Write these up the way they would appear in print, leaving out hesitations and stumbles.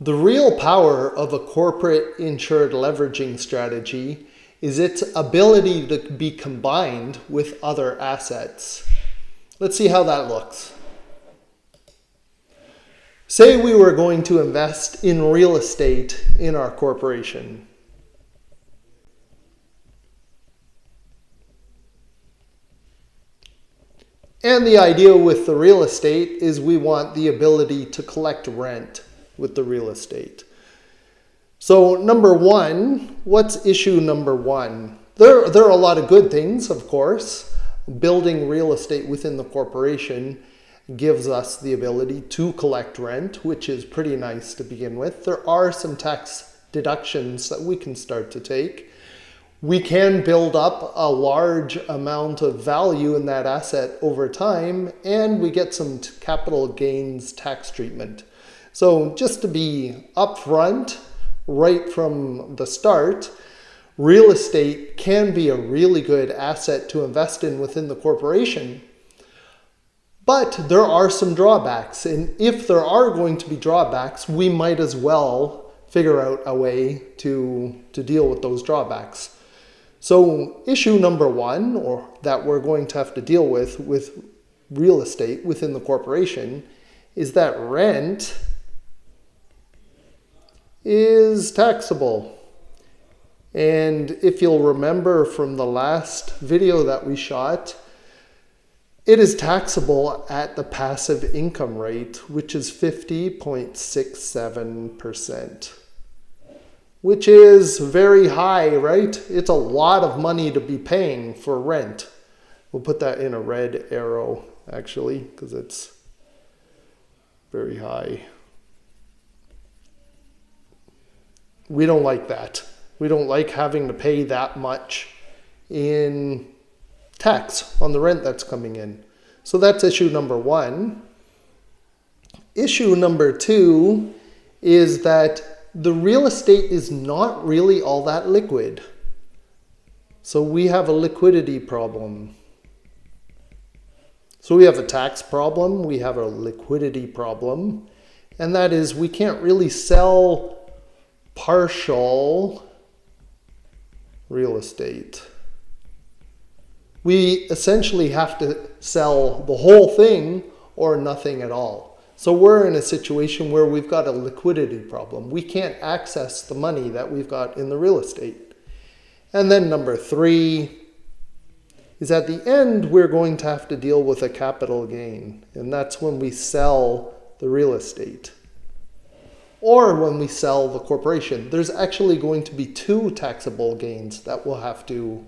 The real power of a corporate insured leveraging strategy is its ability to be combined with other assets. Let's see how that looks. Say we were going to invest in real estate in our corporation. And the idea with the real estate is we want the ability to collect rent with the real estate. So number one, what's issue number one? There are a lot of good things, of course. Building real estate within the corporation gives us the ability to collect rent, which is pretty nice to begin with. There are some tax deductions that we can start to take. We can build up a large amount of value in that asset over time, and we get some capital gains tax treatment. So just to be upfront, right from the start, real estate can be a really good asset to invest in within the corporation. But there are some drawbacks, and if there are going to be drawbacks, we might as well figure out a way to deal with those drawbacks. So issue number one, or that we're going to have to deal with real estate within the corporation, is that rent is taxable. And if you'll remember from the last video that we shot, it is taxable at the passive income rate, which is 50.67%, which is very high, right? It's a lot of money to be paying for rent. We'll put that in a red arrow, actually, because it's very high. We don't like that. We don't like having to pay that much in tax on the rent that's coming in. So that's issue number one. Issue number two is that the real estate is not really all that liquid. So we have a liquidity problem. So we have a tax problem, we have a liquidity problem, and that is we can't really sell partial real estate. We essentially have to sell the whole thing or nothing at all. So we're in a situation where we've got a liquidity problem. We can't access the money that we've got in the real estate. And then number three is at the end, we're going to have to deal with a capital gain. And that's when we sell the real estate or when we sell the corporation. There's actually going to be two taxable gains that we'll have to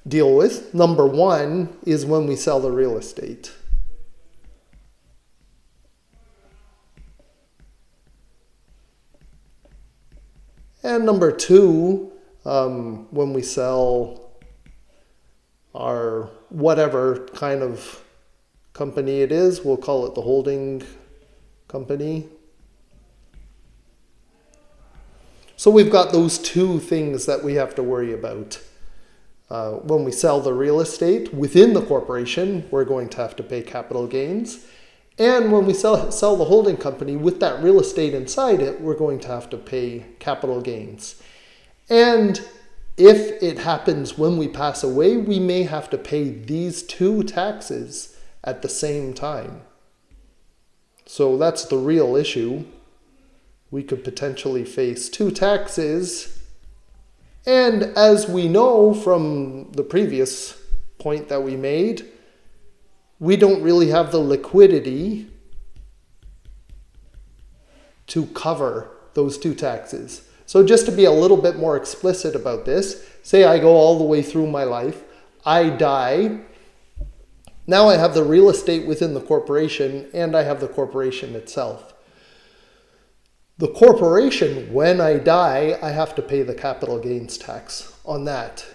deal with. Number one is when we sell the real estate. And number two, when we sell our whatever kind of company it is, we'll call it the holding company. So we've got those two things that we have to worry about. When we sell the real estate within the corporation, we're going to have to pay capital gains. And when we sell the holding company with that real estate inside it, we're going to have to pay capital gains. And if it happens when we pass away, we may have to pay these two taxes at the same time. So that's the real issue. We could potentially face two taxes. And as we know from the previous point that we made, we don't really have the liquidity to cover those two taxes. So just to be a little bit more explicit about this, say I go all the way through my life, I die. Now I have the real estate within the corporation and I have the corporation itself. The corporation, when I die, I have to pay the capital gains tax on that.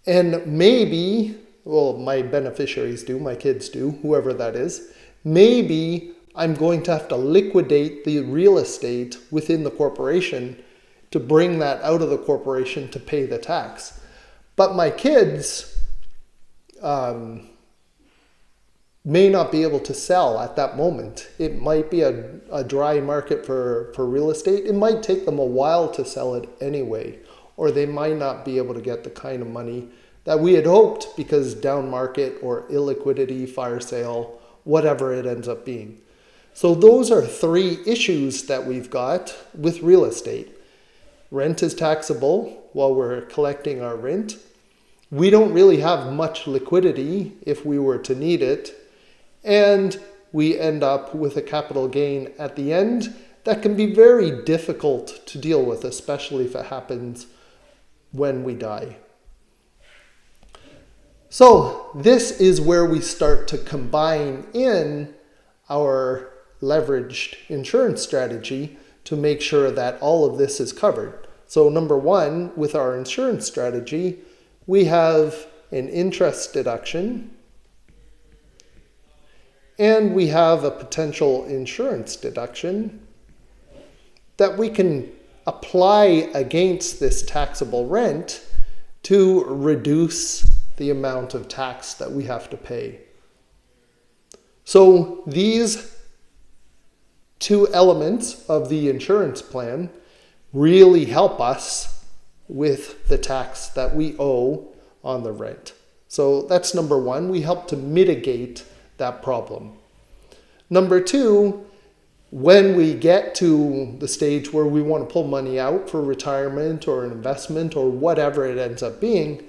And maybe, well, my beneficiaries do, my kids do, whoever that is, maybe I'm going to have to liquidate the real estate within the corporation to bring that out of the corporation to pay the tax. But my kids may not be able to sell at that moment. It might be a dry market for real estate. It might take them a while to sell it anyway, or they might not be able to get the kind of money that we had hoped because down market or illiquidity, fire sale, whatever it ends up being. So those are three issues that we've got with real estate. Rent is taxable while we're collecting our rent. We don't really have much liquidity if we were to need it. And we end up with a capital gain at the end that can be very difficult to deal with, especially if it happens when we die. So this is where we start to combine in our leveraged insurance strategy to make sure that all of this is covered. So number one, with our insurance strategy, we have an interest deduction and we have a potential insurance deduction that we can apply against this taxable rent to reduce the amount of tax that we have to pay. So these two elements of the insurance plan really help us with the tax that we owe on the rent. So that's number one. We help to mitigate that problem. Number two, when we get to the stage where we want to pull money out for retirement or an investment or whatever it ends up being,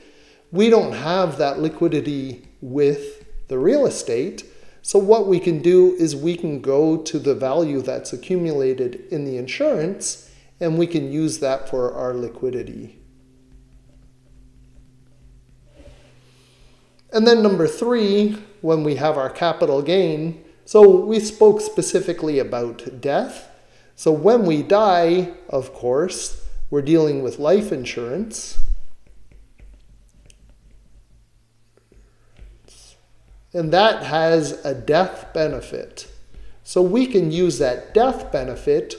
we don't have that liquidity with the real estate. So what we can do is we can go to the value that's accumulated in the insurance and we can use that for our liquidity. And then number three, when we have our capital gain, so we spoke specifically about death. So when we die, of course, we're dealing with life insurance. And that has a death benefit. So we can use that death benefit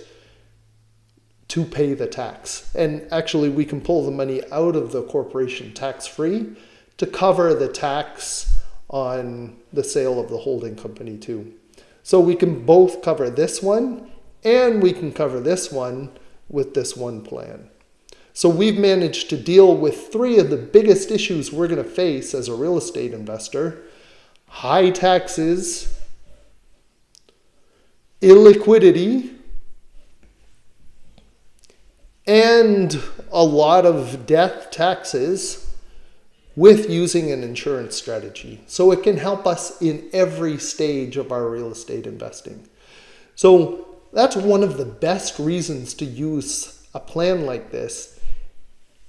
to pay the tax. And actually we can pull the money out of the corporation tax-free to cover the tax on the sale of the holding company too. So we can both cover this one and we can cover this one with this one plan. So we've managed to deal with three of the biggest issues we're going to face as a real estate investor: high taxes, illiquidity, and a lot of death taxes with using an insurance strategy. So it can help us in every stage of our real estate investing. So that's one of the best reasons to use a plan like this,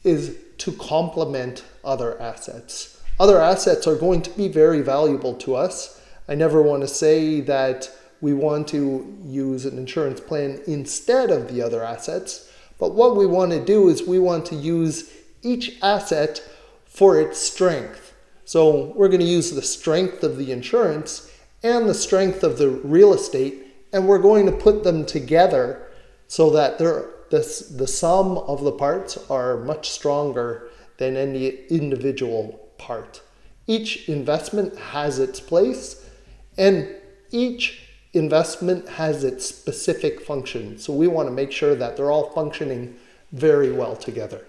is to complement other assets. Other assets are going to be very valuable to us. I never want to say that we want to use an insurance plan instead of the other assets, but what we want to do is we want to use each asset for its strength. So we're going to use the strength of the insurance and the strength of the real estate, and we're going to put them together so that the sum of the parts are much stronger than any individual part. Each investment has its place, and each investment has its specific function. So we want to make sure that they're all functioning very well together.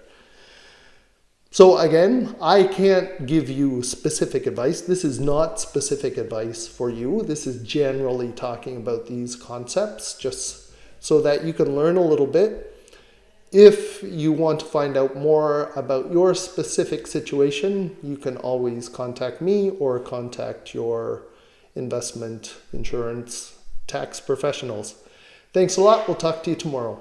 So again, I can't give you specific advice. This is not specific advice for you. This is generally talking about these concepts just so that you can learn a little bit. If you want to find out more about your specific situation, you can always contact me or contact your investment, insurance, tax professionals. Thanks a lot. We'll talk to you tomorrow.